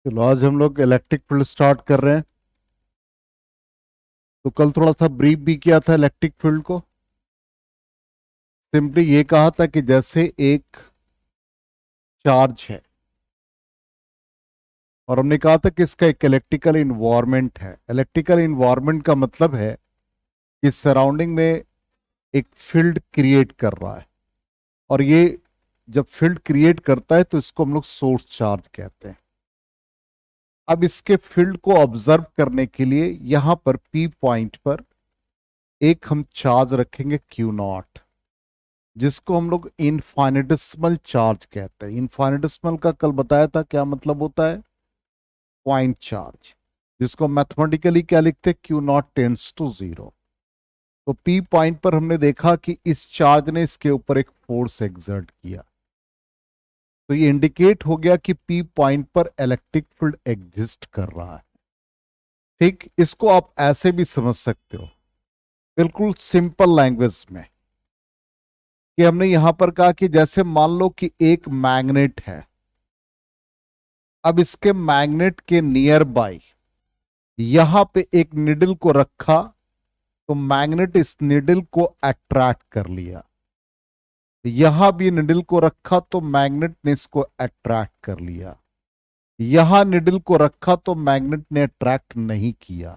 चलो आज हम लोग इलेक्ट्रिक फील्ड स्टार्ट कर रहे हैं। तो कल थोड़ा सा ब्रीफ भी किया था इलेक्ट्रिक फील्ड को। सिंपली ये कहा था कि जैसे एक चार्ज है और हमने कहा था कि इसका एक इलेक्ट्रिकल इन्वायरमेंट है। इलेक्ट्रिकल इन्वायरमेंट का मतलब है कि सराउंडिंग में एक फील्ड क्रिएट कर रहा है, और ये जब फील्ड क्रिएट करता है तो इसको हम लोग सोर्स चार्ज कहते हैं। अब इसके फील्ड को ऑब्जर्व करने के लिए यहां पर पी पॉइंट पर एक हम चार्ज रखेंगे क्यू नॉट, जिसको हम लोग इनफाइनेटिसिमल चार्ज कहते हैं। इनफाइनेटिसिमल का कल बताया था क्या मतलब होता है, पॉइंट चार्ज, जिसको मैथमेटिकली क्या लिखते हैं, q naught tends to zero. तो पी पॉइंट पर हमने देखा कि इस चार्ज ने इसके ऊपर एक फोर्स एक्सर्ट किया, तो ये इंडिकेट हो गया कि पी पॉइंट पर इलेक्ट्रिक फील्ड एग्जिस्ट कर रहा है। ठीक, इसको आप ऐसे भी समझ सकते हो बिल्कुल सिंपल लैंग्वेज में, कि हमने यहां पर कहा कि जैसे मान लो कि एक मैग्नेट है। अब इसके मैग्नेट के नियर बाय यहां पे एक निडल को रखा, तो मैग्नेट इस निडल को अट्रैक्ट कर लिया। यहां भी निडल को रखा तो मैग्नेट ने इसको अट्रैक्ट कर लिया। यहां निडल को रखा तो मैग्नेट ने अट्रैक्ट नहीं किया।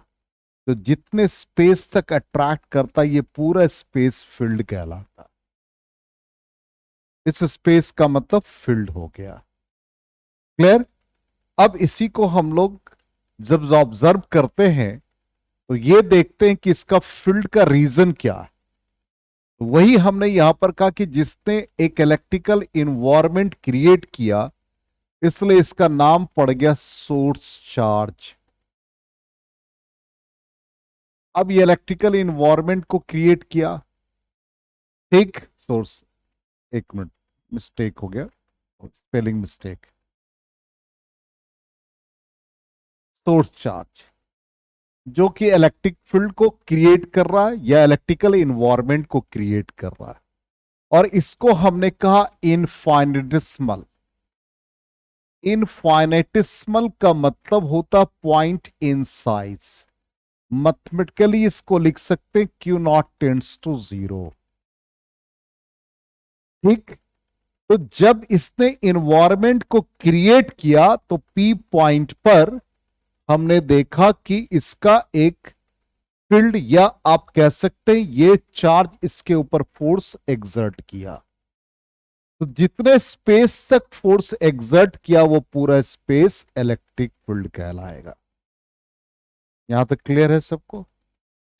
तो जितने स्पेस तक अट्रैक्ट करता ये पूरा स्पेस फील्ड कहलाता। इस स्पेस का मतलब फील्ड हो गया। क्लियर। अब इसी को हम लोग जब ऑब्जर्व करते हैं तो ये देखते हैं कि इसका फील्ड का रीजन क्या है। तो वही हमने यहां पर कहा कि जिसने एक इलेक्ट्रिकल इन्वायरमेंट क्रिएट किया, इसलिए इसका नाम पड़ गया सोर्स चार्ज। अब ये इलेक्ट्रिकल इन्वायरमेंट को क्रिएट किया। ठीक, सोर्स, एक मिनट, मिस्टेक हो गया, स्पेलिंग मिस्टेक। सोर्स चार्ज जो कि इलेक्ट्रिक फील्ड को क्रिएट कर रहा है या इलेक्ट्रिकल इन्वायरमेंट को क्रिएट कर रहा है, और इसको हमने कहा इनफाइनेटिसिमल। इनफाइनेटिसिमल का मतलब होता पॉइंट इन साइज। मैथमेटिकली इसको लिख सकते हैं q naught tends to zero. ठीक। तो जब इसने इन्वायरमेंट को क्रिएट किया तो पी पॉइंट पर हमने देखा कि इसका एक फील्ड, या आप कह सकते हैं ये चार्ज इसके ऊपर फोर्स एक्सर्ट किया। तो जितने स्पेस तक फोर्स एक्सर्ट किया वो पूरा स्पेस इलेक्ट्रिक फील्ड कहलाएगा। यहां तक क्लियर है सबको।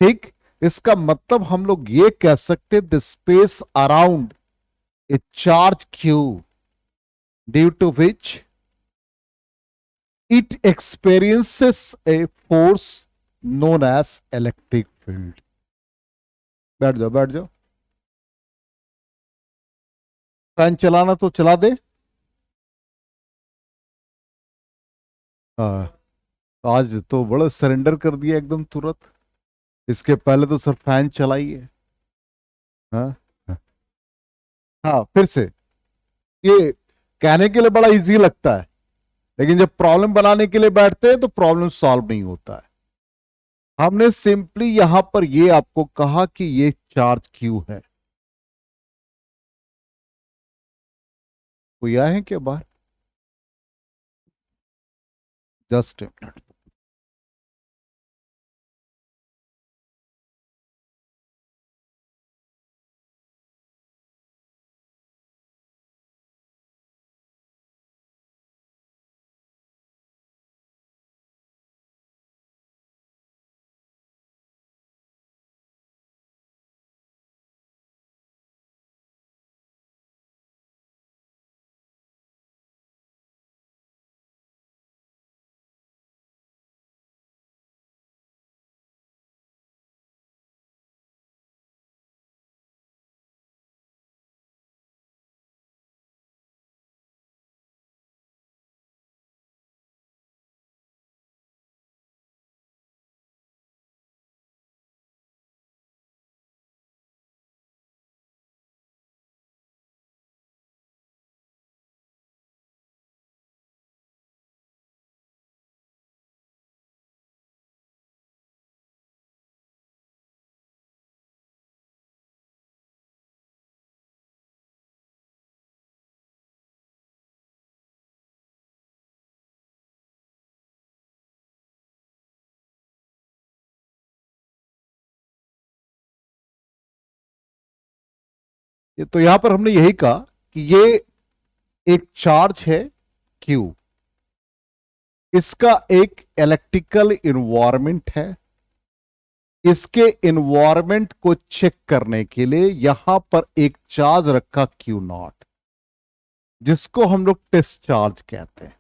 ठीक। इसका मतलब हम लोग ये कह सकते the space around a charge q due to which it experiences a force known as electric field. बैठ जाओ बैठ जाओ। फैन चलाना तो चला दे। हाँ, आज तो बड़ा सरेंडर कर दिया एकदम तुरंत। इसके पहले तो सर फैन चलाइए। हाँ हाँ, फिर से। ये कहने के लिए बड़ा इजी लगता है, लेकिन जब प्रॉब्लम बनाने के लिए बैठते हैं तो प्रॉब्लम सॉल्व नहीं होता है। हमने सिंपली यहां पर ये आपको कहा कि ये चार्ज क्यू है। कोई आए हैं क्या बाहर? Just a minute. ये तो यहां पर हमने यही कहा कि ये एक चार्ज है Q, इसका एक इलेक्ट्रिकल इन्वायरमेंट है। इसके इन्वायरमेंट को चेक करने के लिए यहां पर एक चार्ज रखा Q0, जिसको हम लोग टेस्ट चार्ज कहते हैं।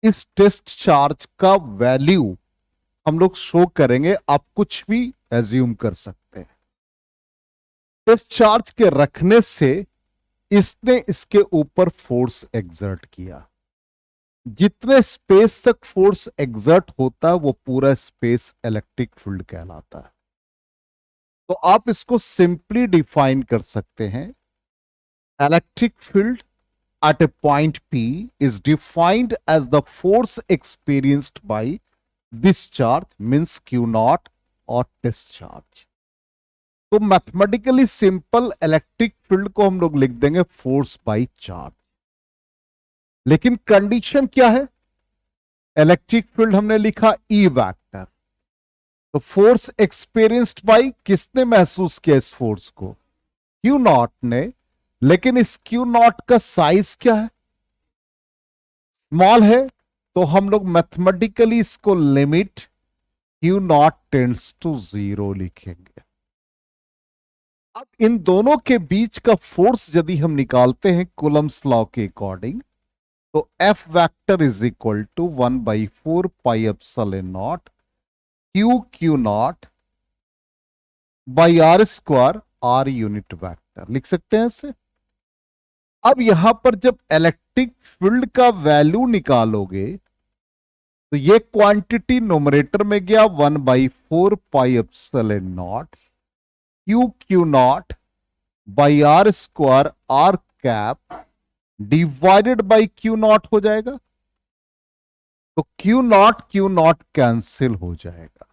इस टेस्ट चार्ज का वैल्यू हम लोग शो करेंगे, आप कुछ भी एज्यूम कर सकते हैं। टेस्ट चार्ज के रखने से इसने इसके ऊपर फोर्स एक्सर्ट किया। जितने स्पेस तक फोर्स एक्सर्ट होता है वो पूरा स्पेस इलेक्ट्रिक फील्ड कहलाता है। तो आप इसको सिंपली डिफाइन कर सकते हैं, electric field at a point P is defined as the force experienced by this charge means Q0 और test charge। तो मैथमेटिकली सिंपल इलेक्ट्रिक फील्ड को हम लोग लिख देंगे फोर्स बाय चार्ज। लेकिन कंडीशन क्या है? इलेक्ट्रिक फील्ड हमने लिखा E वेक्टर, तो फोर्स एक्सपीरियंस्ड बाय किसने महसूस किया इस फोर्स को? Q0 ने। लेकिन इस Q0 का साइज क्या है? स्मॉल है, तो हम लोग मैथमेटिकली इसको लिमिट Q0 टेंड्स टू 0 लिखेंगे। अब इन दोनों के बीच का फोर्स यदि हम निकालते हैं कूलम्स लॉ के अकॉर्डिंग, तो F vector is equal to 1/4 pi epsilon naught Q0 by R square, R unit vector लिख सकते हैं इसे। अब यहां पर जब इलेक्ट्रिक फील्ड का वैल्यू निकालोगे तो ये क्वांटिटी न्यूमरेटर में गया 1/4 pi epsilon naught Q0 by R square R cap divided by Q0 हो जाएगा। तो Q0 कैंसिल हो जाएगा।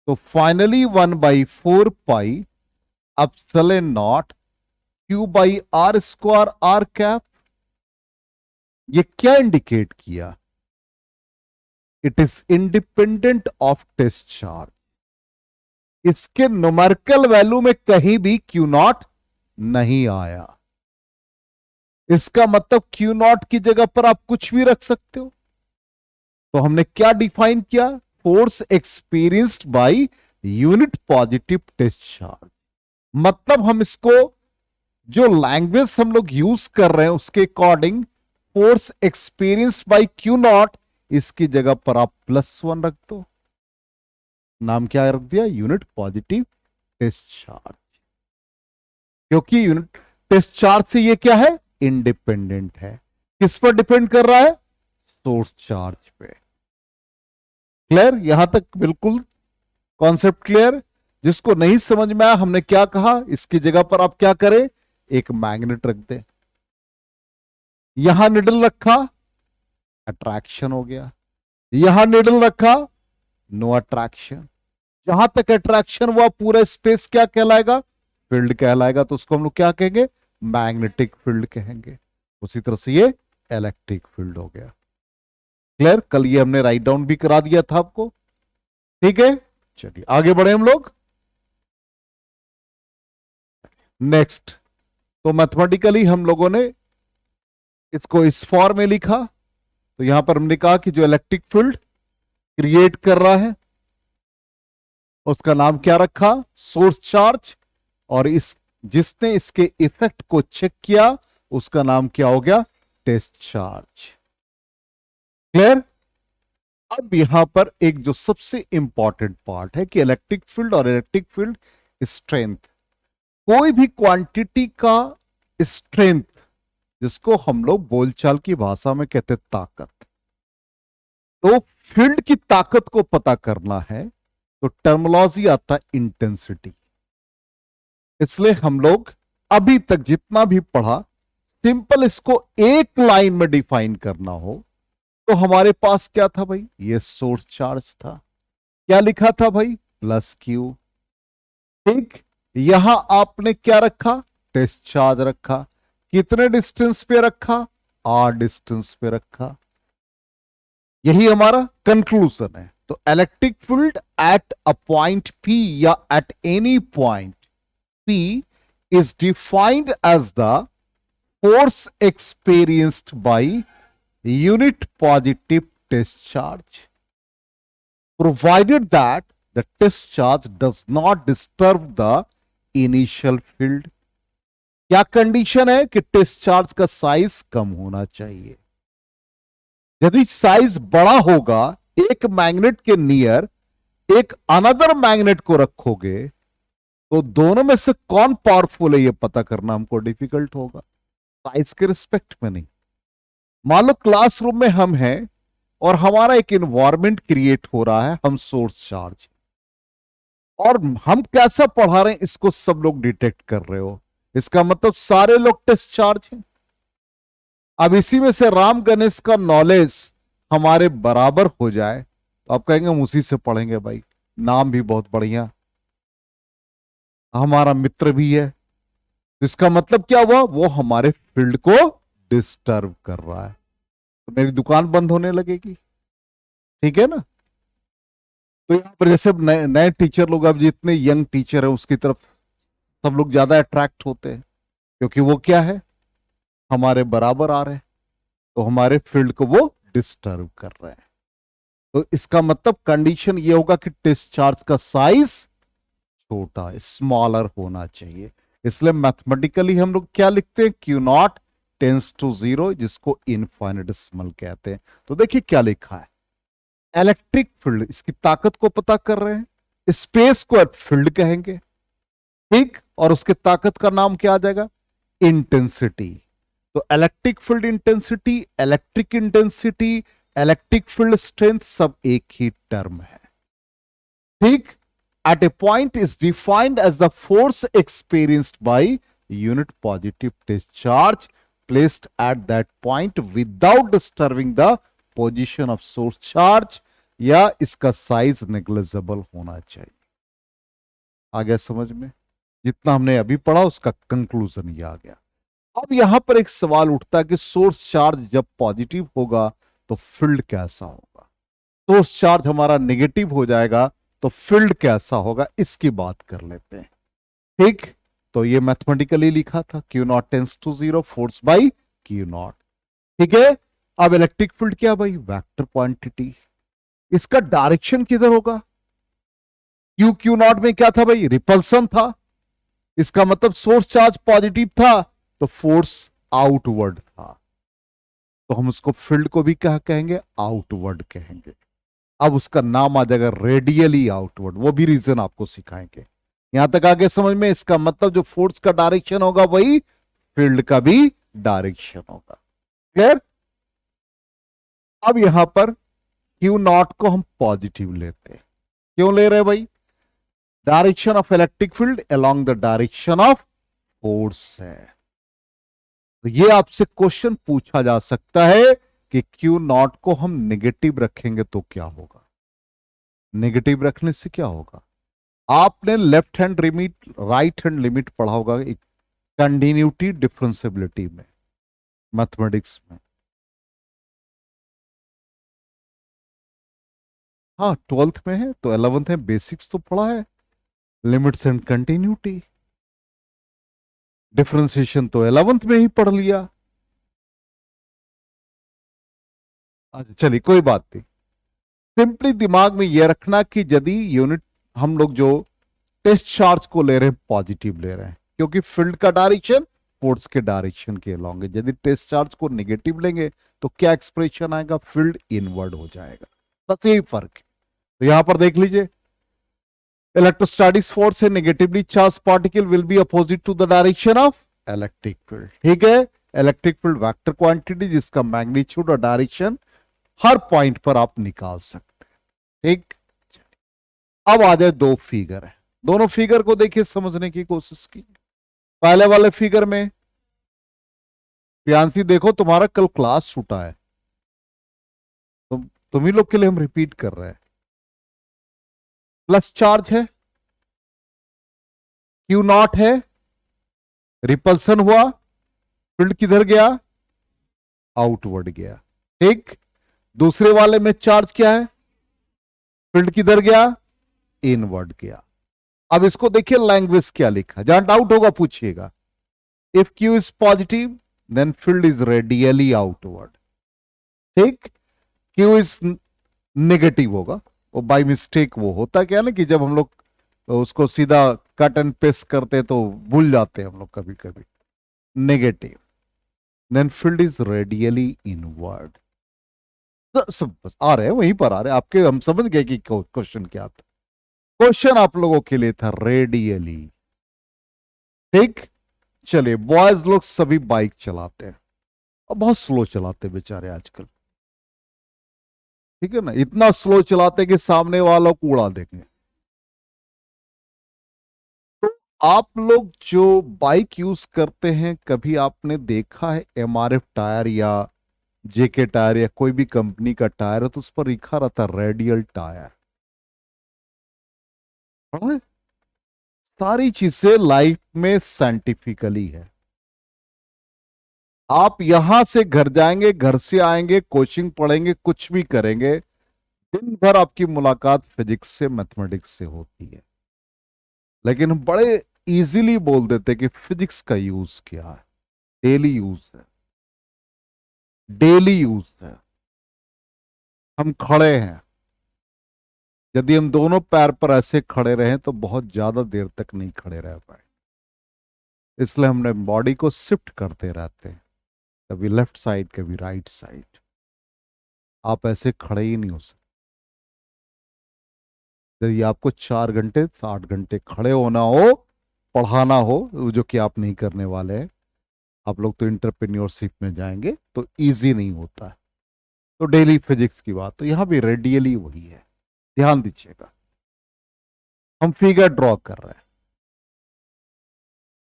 तो finally 1/4 pi epsilon naught Q by R square R cap. ये क्या इंडिकेट किया? It is independent of test charge. इसके न्यूमेरिकल वैल्यू में कहीं भी Q0 नहीं आया। इसका मतलब Q0 की जगह पर आप कुछ भी रख सकते हो। तो हमने क्या डिफाइन किया? Force experienced by unit positive test charge. मतलब हम इसको जो लैंग्वेज हम लोग यूज कर रहे हैं उसके according force experienced bye Q0, इसकी जगह पर आप +1 रख दो। नाम क्या रख दिया? Unit positive test charge. क्योंकि यूनिट टेस्ट चार्ज से ये क्या है? इंडिपेंडेंट है। किस पर डिपेंड कर रहा है? सोर्स चार्ज पे। क्लियर? यहां तक बिल्कुल कॉन्सेप्ट क्लियर? जिसको नहीं समझ में आया, हमने क्या कहा, इसकी जगह पर आप क्या करें? एक मैग्नेट रख दे। यहां निडल रखा, अट्रैक्शन हो गया। यहां निडल रखा, नो अट्रैक्शन। जहां तक अट्रैक्शन हुआ पूरा स्पेस क्या कहलाएगा? फील्ड कहलाएगा। तो उसको हम लोग क्या कहेंगे? मैग्नेटिक फील्ड कहेंगे। उसी तरह से ये इलेक्ट्रिक फील्ड हो गया। क्लियर? कल ये हमने राइट डाउन भी करा दिया था आपको। ठीक है, चलिए आगे बढ़े हम लोग। नेक्स्ट, तो मैथमेटिकली हम लोगों ने इसको इस फॉर्म में लिखा। तो यहां पर हमने कहा कि जो इलेक्ट्रिक फील्ड क्रिएट कर रहा है उसका नाम क्या रखा? Source charge. और इस जिसने इसके इफेक्ट को चेक किया उसका नाम क्या हो गया? Test charge. क्लियर? अब यहां पर एक जो सबसे इंपॉर्टेंट पार्ट है कि इलेक्ट्रिक फील्ड और इलेक्ट्रिक फील्ड स्ट्रेंथ। कोई भी क्वांटिटी का स्ट्रेंथ, जिसको हम लोग बोलचाल की भाषा में कहते हैं ताकत, तो फील्ड की ताकत को पता करना है तो टर्मिनोलॉजी आता है इंटेंसिटी। इसलिए हम लोग अभी तक जितना भी पढ़ा, सिंपल इसको एक लाइन में डिफाइन करना हो तो हमारे पास क्या था भाई? ये सोर्स चार्ज था। क्या लिखा था भाई? +Q। ठीक, यहां आपने क्या रखा? टेस्ट चार्ज रखा। कितने डिस्टेंस पे रखा? R डिस्टेंस पे रखा। यही हमारा कंक्लूजन है। तो electric field at a point P या at any point P is defined as the force experienced by unit positive discharge, provided that the discharge does not disturb the initial field. क्या condition है कि discharge का size कम होना चाहिए। यदि size बड़ा होगा, एक मैग्नेट के नियर एक अनदर मैग्नेट को रखोगे तो दोनों में से कौन पावरफुल है यह पता करना हमको डिफिकल्ट होगा, साइज के रिस्पेक्ट में नहीं। मान लो क्लासरूम में हम हैं और हमारा एक इन्वायरमेंट क्रिएट हो रहा है, हम सोर्स चार्ज और हम कैसा पढ़ा रहे हैं इसको सब लोग डिटेक्ट कर रहे हो, इसका मतलब सारे लोग टेस्ट चार्ज हैं। अब इसी में से राम गणेश का नॉलेज हमारे बराबर हो जाए तो आप कहेंगे हम उसी से पढ़ेंगे, भाई नाम भी बहुत बढ़िया, हमारा मित्र भी है, तो इसका मतलब क्या हुआ, वो हमारे फील्ड को डिस्टर्ब कर रहा है तो मेरी दुकान बंद होने लगेगी। ठीक है ना। तो यहां पर जैसे नए टीचर लोग, अब जितने यंग टीचर है उसकी तरफ सब लोग ज्यादा अट्रैक्ट होते हैं क्योंकि वो क्या है, हमारे बराबर आ रहे हैं तो हमारे फील्ड को वो डिस्टर्ब कर रहे हैं। तो इसका मतलब कंडीशन ये होगा कि डिस्चार्ज का साइज छोटा, स्मॉलर होना चाहिए। इसलिए मैथमेटिकली हम लोग क्या लिखते हैं, क्यू नॉट टेंस टू 0, जिसको इनफाइनेटेसिमल कहते हैं। तो देखिए क्या लिखा है, इलेक्ट्रिक फील्ड, इसकी ताकत को पता कर रहे हैं, स्पेस को फील्ड कहेंगे, ठीक, और उसके ताकत का नाम क्या आ जाएगा, इंटेंसिटी। तो electric field intensity, electric intensity, electric field strength सब एक ही टर्म है। ठीक, at a point is defined as the force experienced by unit positive discharge placed at that point without disturbing the position of source charge, या इसका size negligible होना चाहिए। आ गया समझ में, जितना हमने अभी पढ़ा उसका कंक्लूजन ये आ गया। अब यहां पर एक सवाल उठता है कि सोर्स चार्ज जब पॉजिटिव होगा तो फील्ड कैसा होगा, सोर्स चार्ज हमारा नेगेटिव हो जाएगा तो फील्ड कैसा होगा, इसकी बात कर लेते हैं। ठीक, तो ये मैथमेटिकली लिखा था, q naught tends to 0 force by q naught. ठीक है, अब इलेक्ट्रिक फील्ड क्या भाई, वेक्टर क्वांटिटी, इसका डायरेक्शन किधर होगा, क्यू नॉट में क्या था भाई, रिपल्सन था, इसका मतलब सोर्स चार्ज पॉजिटिव था तो फोर्स आउटवर्ड था, तो हम उसको फील्ड को भी क्या कहेंगे, आउटवर्ड कहेंगे। अब उसका नाम आ जाएगा रेडियली आउटवर्ड, वो भी रीजन आपको सिखाएंगे। यहां तक आगे समझ में, इसका मतलब जो फोर्स का डायरेक्शन होगा वही फील्ड का भी डायरेक्शन होगा। क्लियर। अब यहां पर क्यू नॉट को हम पॉजिटिव लेते हैं, क्यों ले रहे हैं भाई, direction of electric field along the direction of force है। तो ये आपसे क्वेश्चन पूछा जा सकता है कि क्यू नॉट को हम नेगेटिव रखेंगे तो क्या होगा, नेगेटिव रखने से क्या होगा। आपने left hand limit, right hand limit पढ़ा होगा एक कंटिन्यूटी डिफरेंशिएबिलिटी में, मैथमेटिक्स में। हाँ 12th में है तो 11th में बेसिक्स तो पढ़ा है, लिमिट्स एंड कंटिन्यूटी, डिफरेंशिएशन तो 11th में ही पढ़ लिया। अच्छा चलिए कोई बात नहीं, सिंपली दिमाग में यह रखना कि यदि यूनिट हम लोग जो टेस्ट चार्ज को ले रहे हैं पॉजिटिव ले रहे हैं, क्योंकि फील्ड का डायरेक्शन फोर्स के डायरेक्शन के अलॉन्ग है। यदि टेस्ट चार्ज को नेगेटिव लेंगे तो क्या एक्सप्रेशन आएगा, फील्ड इनवर्ड हो जाएगा, बस यही फर्क है। तो यहां पर देख लीजिए, इलेक्ट्रोस्टैटिक्स फोर्स है, negatively charge particle will be opposite to the direction of electric field. ठीक है, इलेक्ट्रिक फील्ड वेक्टर क्वांटिटी जिसका मैग्नीट्यूड और डायरेक्शन हर पॉइंट पर आप निकाल सकते हैं। ठीक, अब आ जाए दो फिगर है, दोनों फिगर को देखिए समझने की कोशिश की। पहले वाले फिगर में प्रियांशी देखो तुम्हारा कल क्लास छूटा है, तुम ही लोग के लिए हम रिपीट कर रहे हैं। प्लस चार्ज है, क्यू नॉट है, रिपल्सन हुआ, फील्ड किधर गया, आउटवर्ड गया। ठीक, दूसरे वाले में चार्ज क्या है, फील्ड किधर गया, इनवर्ड गया। अब इसको देखिए लैंग्वेज क्या लिखा, जहां डाउट होगा पूछिएगा। If Q is positive then field is radially outward. ठीक, Q इज नेगेटिव होगा, वो बाय मिस्टेक वो होता क्या ना कि जब हम लोग उसको सीधा कट एंड पेस्ट करते तो भूल जाते हैं हम लोग कभी कभी। Negative, then field is radially inward. सब आ रहे हैं वहीं पर आ रहे हैं आपके, हम समझ गए कि क्वेश्चन क्या था। क्वेश्चन आप लोगों के लिए था रेडियली। ठीक, चलिए बॉयज लोग सभी बाइक चलाते हैं और बहुत स्लो चलाते हैं बेचारे आजकल। ठीक है ना, इतना स्लो चलाते हैं कि सामने वालों को उड़ा देंगे। तो आप लोग जो बाइक यूज करते हैं, कभी आपने देखा है MRF टायर या JK टायर या कोई भी कंपनी का टायर है तो उस पर लिखा रहता है रेडियल टायर। पढ़ा है? सारी चीजें लाइफ में साइंटिफिकली है। आप यहां से घर जाएंगे, घर से आएंगे, कोचिंग पढ़ेंगे, कुछ भी करेंगे, दिन भर आपकी मुलाकात फिजिक्स से, मैथमेटिक्स से होती है, लेकिन हम बड़े इजीली बोल देते कि फिजिक्स का यूज क्या है। डेली यूज है, डेली यूज है। हम खड़े हैं, यदि हम दोनों पैर पर ऐसे खड़े रहें तो बहुत ज्यादा देर तक नहीं खड़े रह पाए, इसलिए हमने बॉडी को शिफ्ट करते रहते हैं, कभी लेफ्ट साइड कभी राइट साइड। आप ऐसे खड़े ही नहीं हो सकते। यदि आपको 4 घंटे 8 घंटे खड़े होना हो, पढ़ाना हो, जो कि आप नहीं करने वाले हैं, आप लोग तो इंटरप्रेन्योरशिप में जाएंगे तो इजी नहीं होता है। तो डेली फिजिक्स की बात, तो यहां भी रेडियली वही है, ध्यान दीजिएगा। हम फिगर ड्रॉ कर रहे हैं,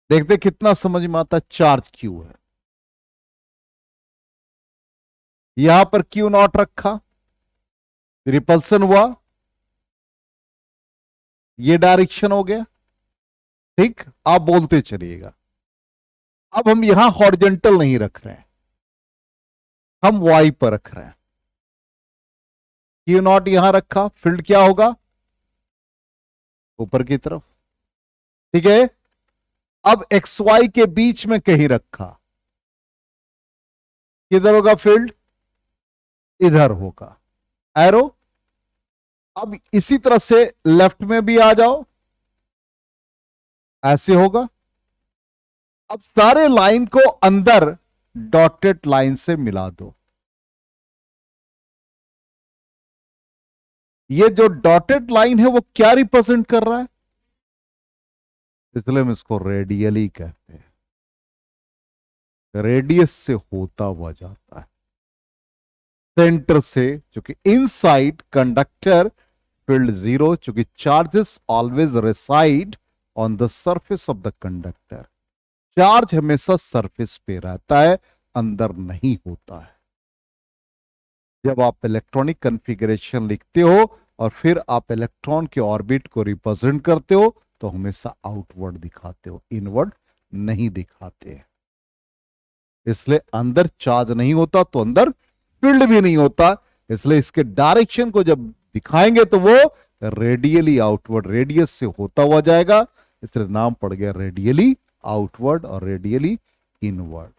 देखते कितना समझ में आता। चार्ज क्यू है, यहां पर क्यू नॉट रखा, रिपल्सन हुआ, ये डायरेक्शन हो गया। ठीक, आप बोलते चलिएगा। अब हम यहां हॉरिजॉन्टल नहीं रख रहे हैं, हम वाई पर रख रहे हैं। क्यू नॉट यहां रखा, फील्ड क्या होगा, ऊपर की तरफ। ठीक है, अब एक्स वाई के बीच में कहीं रखा, किधर होगा फील्ड, इधर होगा एरो। अब इसी तरह से लेफ्ट में भी आ जाओ, ऐसे होगा। अब सारे लाइन को अंदर डॉटेड लाइन से मिला दो। ये जो डॉटेड लाइन है वो क्या रिप्रेजेंट कर रहा है, इसलिए हम इसको रेडियली कहते हैं। रेडियस से होता हुआ जाता है, सेंटर से, चूंकि इनसाइड कंडक्टर फील्ड जीरो, चूंकि charges always reside on the surface of the conductor. Charge हमेशा सरफेस पे रहता है, अंदर नहीं होता है। जब आप इलेक्ट्रॉनिक कॉन्फ़िगरेशन लिखते हो और फिर आप इलेक्ट्रॉन के ऑर्बिट को रिप्रेजेंट करते हो तो हमेशा आउटवर्ड दिखाते हो, इनवर्ड नहीं दिखाते। इसलिए अंदर चार्ज नहीं होता तो अंदर फील्ड भी नहीं होता, इसलिए इसके डायरेक्शन को जब दिखाएंगे तो वो रेडियली आउटवर्ड, रेडियस से होता हुआ जाएगा, इसलिए नाम पड़ गया रेडियली आउटवर्ड और रेडियली इनवर्ड।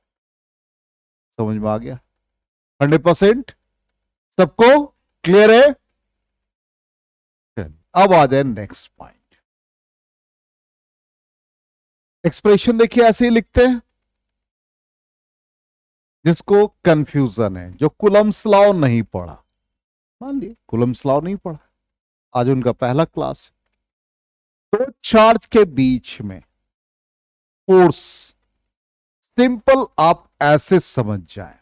समझ में आ गया 100%? सबको क्लियर है? अब आ जाए नेक्स्ट पॉइंट। एक्सप्रेशन देखिए ऐसे ही लिखते हैं, जिसको कंफ्यूजन है, जो कुलम्स लॉ नहीं पढ़ा, मान लिए कुलम्स लॉ नहीं पढ़ा, आज उनका पहला क्लास। तो चार्ज के बीच में फोर्स सिंपल आप ऐसे समझ जाए,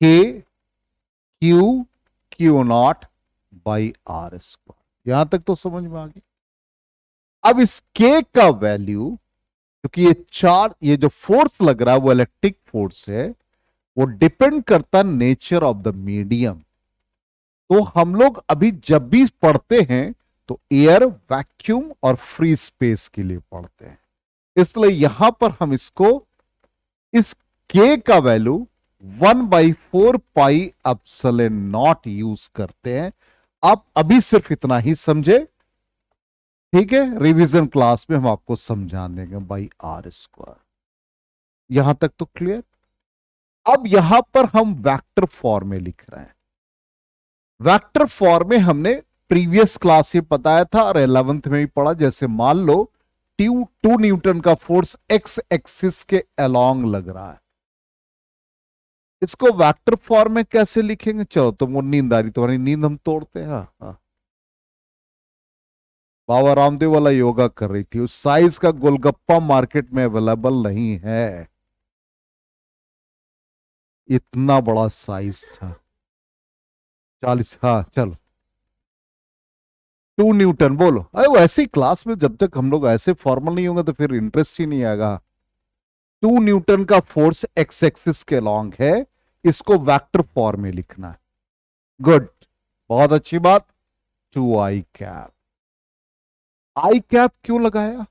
के q q naught by r square. यहां तक तो समझ में आ गई। अब इस के का वैल्यू, क्योंकि ये चार्ज, ये जो फोर्स लग रहा है वो इलेक्ट्रिक फोर्स है, वो डिपेंड करता नेचर ऑफ द मीडियम। तो हम लोग अभी जब भी पढ़ते हैं तो एयर, वैक्यूम और फ्री स्पेस के लिए पढ़ते हैं, इसलिए यहां पर हम इसको, इस के का value 1/4 pi epsilon not use करते हैं। आप अभी सिर्फ इतना ही समझे, ठीक है, रिवीजन क्लास में हम आपको समझा देंगे बाई आर स्क्वायर। यहां तक तो क्लियर। अब यहां पर हम वेक्टर फॉर्म में लिख रहे हैं। वेक्टर फॉर्म में हमने प्रीवियस क्लास में बताया था और 11th में भी पढ़ा। जैसे मान लो 2 न्यूटन का फोर्स एक्स एक्सिस के अलोंग लग रहा है, इसको वेक्टर फॉर्म में कैसे लिखेंगे? चलो, तुमको नींद आ रही, तुम्हारी नींद हम तोड़ते हैं। हाँ हाँ, बाबा रामदेव वाला योगा कर रही थी। उस साइज का गोलगप्पा मार्केट में अवेलेबल नहीं है, इतना बड़ा साइज था। 40, हाँ चलो। 2 न्यूटन बोलो। अरे वो ऐसे ही क्लास में जब तक हम लोग ऐसे फॉर्मल नहीं होंगे तो फिर इंटरेस्ट ही नहीं आएगा। 2 न्यूटन का फोर्स एक्स एक्सिस के लॉन्ग है, इसको वेक्टर फॉर्म में लिखना है। गुड, बहुत अच्छी बात। 2 i कैप। आई कैप क्यों लगाया?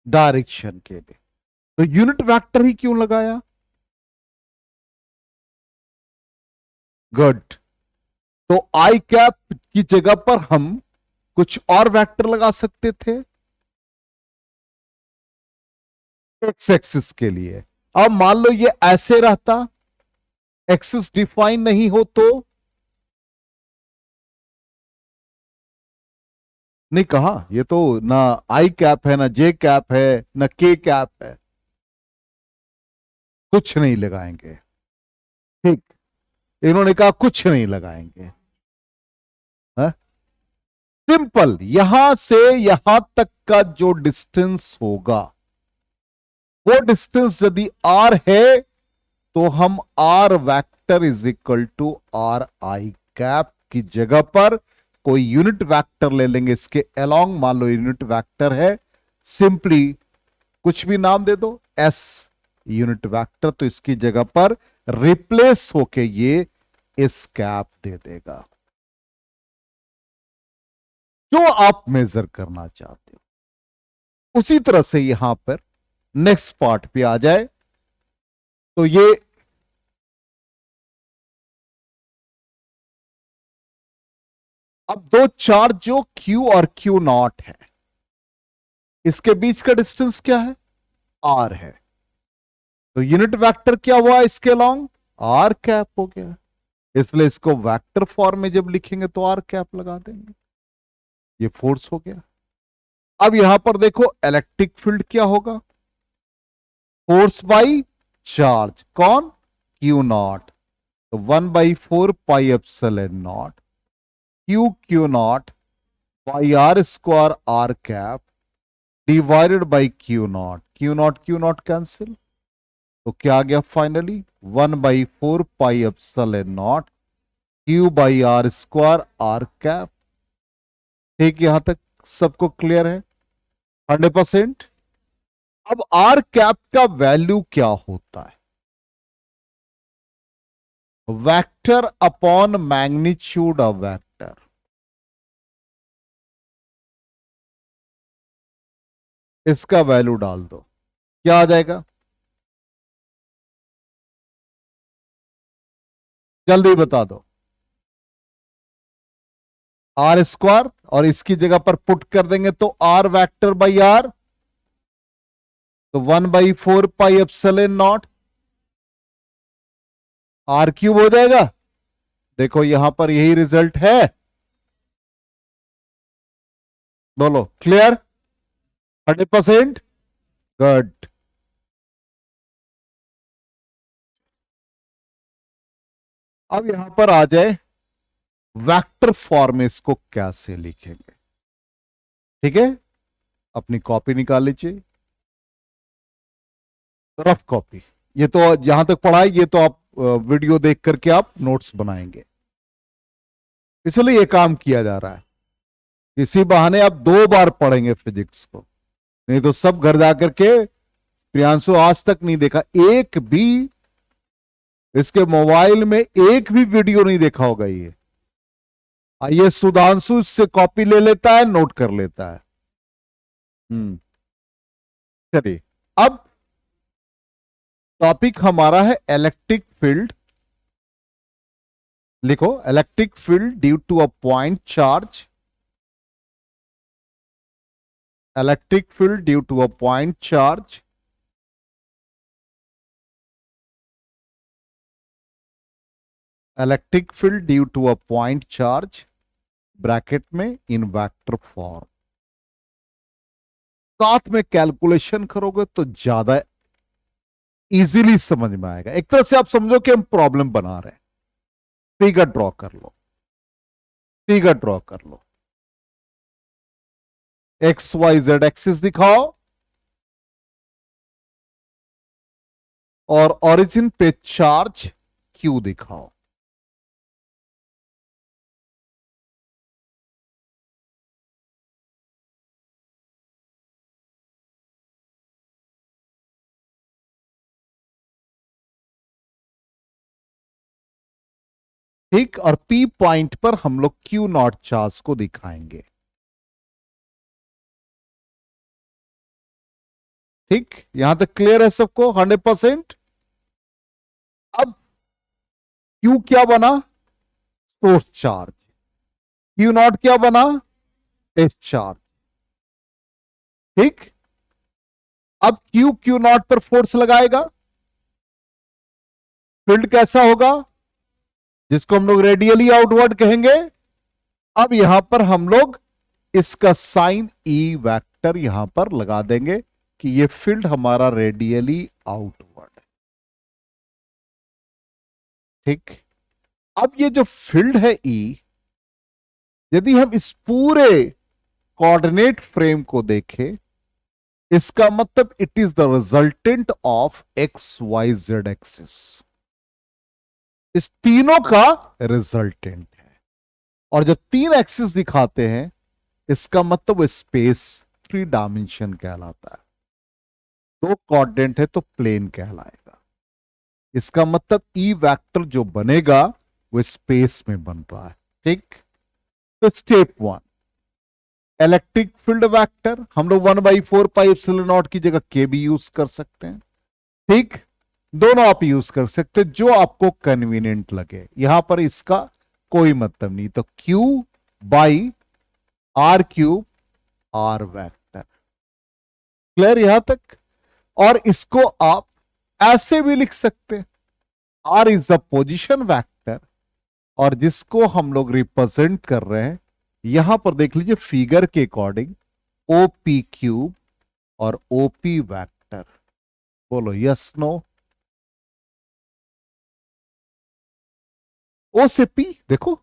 डायरेक्शन के लिए। तो यूनिट वेक्टर ही क्यों लगाया? गुड। तो आई कैप की जगह पर हम कुछ और वेक्टर लगा सकते थे एक्स एक्सिस के लिए। अब मान लो ये ऐसे रहता, एक्सिस डिफाइन नहीं हो तो नहीं कहा, ये तो ना आई कैप है, ना जे कैप है, ना के कैप है, कुछ नहीं लगाएंगे। ठीक, इन्होंने कहा कुछ नहीं लगाएंगे। सिंपल, यहां से यहां तक का जो डिस्टेंस होगा, वो डिस्टेंस यदि आर है तो हम r vector is equal to r i cap की जगह पर कोई यूनिट वेक्टर ले लेंगे इसके अलोंग। मान लो यूनिट वेक्टर है, सिंपली कुछ भी नाम दे दो, एस यूनिट वेक्टर, तो इसकी जगह पर रिप्लेस होके ये इस कैप दे देगा जो आप मेजर करना चाहते हो। उसी तरह से यहां पर नेक्स्ट पार्ट पे आ जाए तो ये अब दो चार्ज जो Q और Q नॉट है, इसके बीच का डिस्टेंस क्या है? R है। तो यूनिट वेक्टर क्या हुआ इसके अलोंग? R कैप हो गया। इसलिए इसको वेक्टर फॉर्म में जब लिखेंगे तो R कैप लगा देंगे। ये फोर्स हो गया। अब यहां पर देखो इलेक्ट्रिक फील्ड क्या होगा? फोर्स बाई चार्ज, कौन? Q naught. तो 1/4 pi epsilon naught Q naught by r square r cap divided by Q naught. Q naught cancel, तो क्या आ गया finally? 1/4 pi epsilon naught Q/r² r cap. ठीक, यहां तक सबको क्लियर है 100%? अब आर कैप का वैल्यू क्या होता है? Vector upon magnitude of vector. इसका वैल्यू डाल दो, क्या आ जाएगा? जल्दी बता दो। आर स्क्वायर, और इसकी जगह पर पुट कर देंगे तो आर वेक्टर बाई आर, तो 1/4 pi epsilon naught r cube हो जाएगा। देखो यहां पर यही रिजल्ट है। बोलो क्लियर? 100%? गुड। अब यहां पर आ जाए वेक्टर फॉर्म में इसको कैसे लिखेंगे। ठीक है, अपनी कॉपी निकाल लीजिए, रफ कॉपी। ये तो जहां तक पढ़ा है ये तो आप वीडियो देख करके आप नोट्स बनाएंगे, इसलिए ये काम किया जा रहा है। इसी बहाने आप 2 बार पढ़ेंगे फिजिक्स को, नहीं तो सब घर जाकर के प्रियांशु आज तक नहीं देखा, एक भी इसके मोबाइल में एक भी वीडियो नहीं देखा होगा ये। आइए सुधांशु इससे कॉपी ले लेता है, नोट कर लेता है। चलिए, अब टॉपिक हमारा है इलेक्ट्रिक फील्ड। लिखो, electric field due to a point charge electric field due to a point charge electric field due to a point charge bracket में इन वेक्टर फॉर्म। साथ में कैलकुलेशन करोगे तो ज्यादा इजीली समझ में आएगा। एक तरह से आप समझो कि हम प्रॉब्लम बना रहे हैं। फिगर ड्रॉ कर लो, फिगर ड्रॉ कर लो। एक्स वाई जेड एक्सिस दिखाओ और ओरिजिन पे चार्ज क्यू दिखाओ। ठीक, और पी पॉइंट पर हम लोग क्यू नॉट चार्ज को दिखाएंगे। ठीक, यहां तक क्लियर है सबको 100%। अब क्यू क्या बना? Source charge. क्यू नॉट क्या बना? Test charge. ठीक, अब क्यू क्यू नॉट पर फोर्स लगाएगा, फील्ड कैसा होगा? जिसको हम लोग रेडियली आउटवर्ड कहेंगे। अब यहां पर हम लोग इसका साइन ई वेक्टर यहां पर लगा देंगे कि ये फील्ड हमारा रेडियली आउटवर्ड है। ठीक, अब ये जो फील्ड है ई, यदि हम इस पूरे कोऑर्डिनेट फ्रेम को देखें, इसका मतलब it is the resultant of x y z axis. इस तीनों का रिजल्टेंट है। और जब तीन एक्सिस दिखाते हैं, इसका मतलब स्पेस 3 डायमेंशन कहलाता है। दो कोऑर्डिनेट है तो प्लेन कहलाएगा। इसका मतलब ई वेक्टर जो बनेगा वो स्पेस में बन रहा है। ठीक, तो स्टेप 1 इलेक्ट्रिक फील्ड वेक्टर, हम लोग 1/4 पाई एप्सिलॉन नॉट की जगह के भी यूज कर सकते हैं। ठीक, दोनों आप यूज कर सकते हैं, जो आपको कन्वीनियंट लगे। यहां पर इसका कोई मतलब नहीं। तो Q by r cube r vector. Clear यहां तक? और इसको आप ऐसे भी लिख सकते हैं, r is the position vector, और जिसको हम लोग रिप्रेजेंट कर रहे हैं, यहां पर देख लीजिए फिगर के अकॉर्डिंग ओपी क्यूब और ओपी वेक्टर। बोलो यस नो? ओ से पी, देखो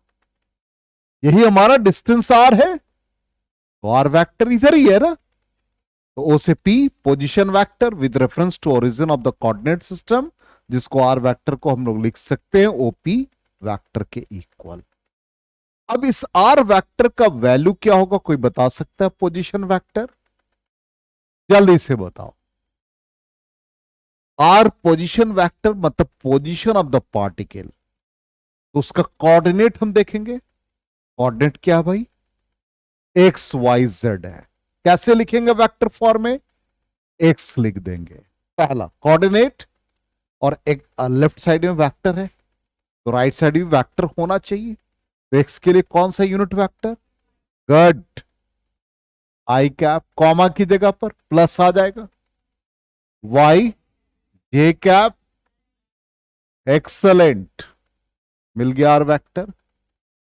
यही हमारा डिस्टेंस आर है, तो आर वेक्टर इधर ही है ना। तो ओ से p position vector with reference to origin of the coordinate system, जिसको आर वेक्टर को हम लोग लिख सकते हैं ओपी वेक्टर के इक्वल। अब इस आर वेक्टर का वैल्यू क्या होगा, कोई बता सकता है? पोजीशन वेक्टर जल्दी से बताओ। आर पोजीशन वेक्टर मतलब पोजीशन ऑफ द पार्टिकल, तो उसका कोऑर्डिनेट हम देखेंगे। कोऑर्डिनेट क्या है भाई? एक्स वाई जेड है। कैसे लिखेंगे वेक्टर फॉर्म में? एक्स लिख देंगे पहला कोऑर्डिनेट, और एक लेफ्ट साइड में वेक्टर है, तो राइट साइड भी वेक्टर होना चाहिए। तो एक्स के लिए कौन सा यूनिट वेक्टर? गुड, आई कैप, कॉमा की जगह पर प्लस आ जाएगा। वाई जे कैप, एक्सलेंट, मिल गया आर वेक्टर।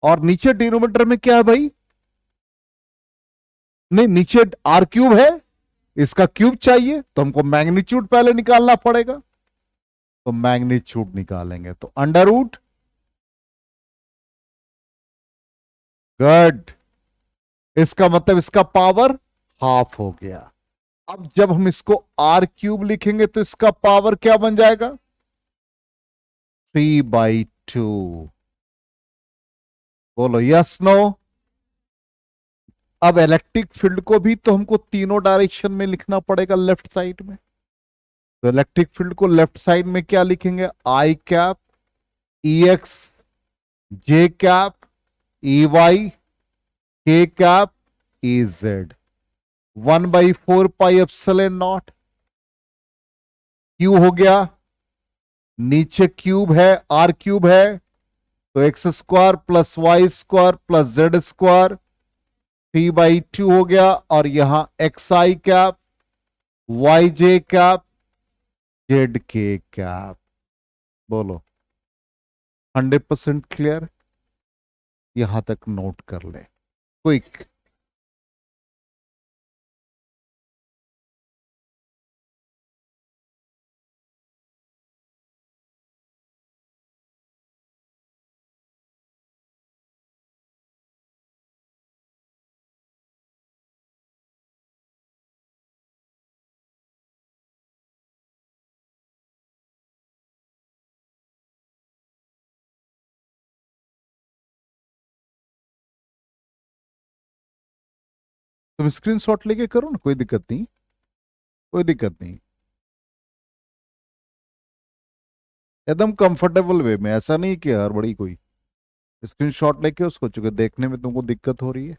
और नीचे डिनोमिनेटर में क्या है भाई? नहीं, नीचे आर क्यूब है, इसका क्यूब चाहिए, तो हमको मैग्नीट्यूड पहले निकालना पड़ेगा। तो मैग्नीट्यूड निकालेंगे तो अंडर रूट, गुड, इसका मतलब इसका पावर हाफ हो गया। अब जब हम इसको आर क्यूब लिखेंगे तो इसका पावर क्या बन जाएगा? 3/2। बोलो यस नो? अब इलेक्ट्रिक फील्ड को भी तो हमको तीनों डायरेक्शन में लिखना पड़ेगा, लेफ्ट साइड में। तो इलेक्ट्रिक फील्ड को लेफ्ट साइड में क्या लिखेंगे? I cap e x, j cap e y, k cap e z. 1/4 pi epsilon naught. Q हो गया, नीचे क्यूब है, आर क्यूब है, तो x square plus y square plus z square 3/2 हो गया, और यहां x i cap, y j cap, z k cap. बोलो 100% क्लियर? यहां तक नोट कर ले क्विक। तुम स्क्रीनशॉट लेके करो ना, कोई दिक्कत नहीं, कोई दिक्कत नहीं। एकदम कंफर्टेबल वे में, ऐसा नहीं कि हर बड़ी कोई स्क्रीनशॉट लेके उसको, चूंकि देखने में तुमको दिक्कत हो रही है।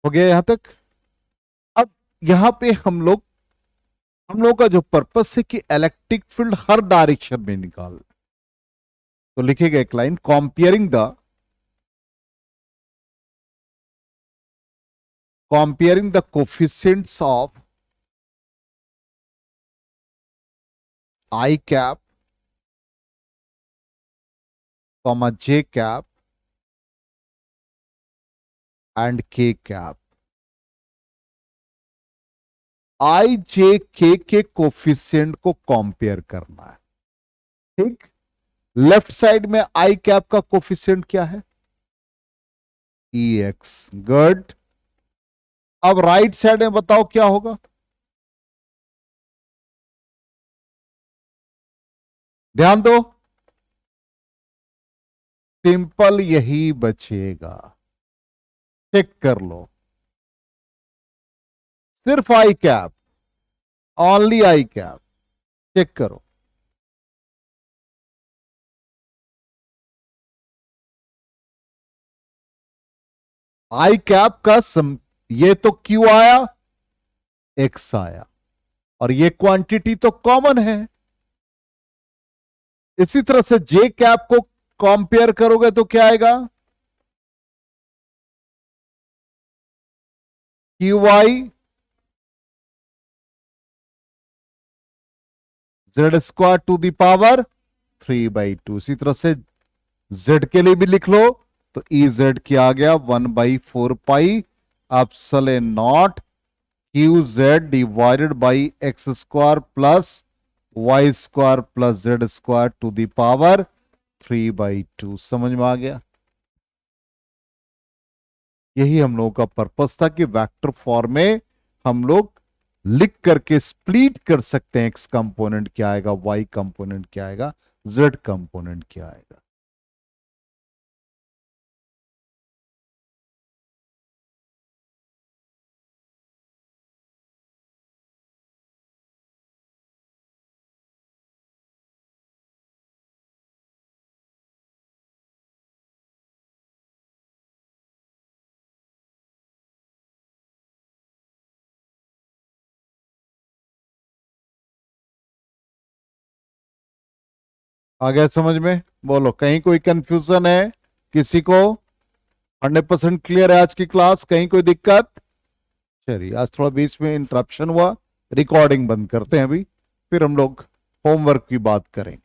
हो गया यहां तक? अब यहां पे हम लोग का जो पर्पस है कि इलेक्ट्रिक फील्ड हर डायरेक्शन में निकाल, तो लिखेगा एक line, comparing the coefficients of I cap, comma J cap and K cap। आई जे के कोफिशिएंट को कंपेयर करना है, ठीक। लेफ्ट साइड में आई कैप का कोफिशिएंट क्या है? ई एक्स, गुड। अब राइट साइड में बताओ क्या होगा? ध्यान दो, सिंपल यही बचेगा, चेक कर लो। सिर्फ eye cap, only eye cap, check करो। आई कैप का ये तो क्यू आया, एक्स आया, और ये क्वांटिटी तो कॉमन है। इसी तरह से जे कैप को कंपेयर करोगे तो क्या आएगा? Q y z square to the power 3/2। इसी तरह से जेड के लिए भी लिख लो, तो ई जेड क्या आ गया? 1/4 pi epsilon naught q z divided by x square plus y square plus z square to the power 3/2। समझ में आ गया? यही हम लोगों का पर्पस था कि वेक्टर फॉर्म में हम लोग लिख करके स्प्लिट कर सकते हैं, एक्स कंपोनेंट क्या आएगा, वाई कंपोनेंट क्या आएगा, जेड कंपोनेंट क्या आएगा। आ गया समझ में? बोलो कहीं कोई कंफ्यूजन है किसी को? 100% क्लियर है आज की क्लास? कहीं कोई दिक्कत? चलिए, आज थोड़ा बीच में इंटरप्शन हुआ, रिकॉर्डिंग बंद करते हैं अभी, फिर हम लोग होमवर्क की बात करेंगे।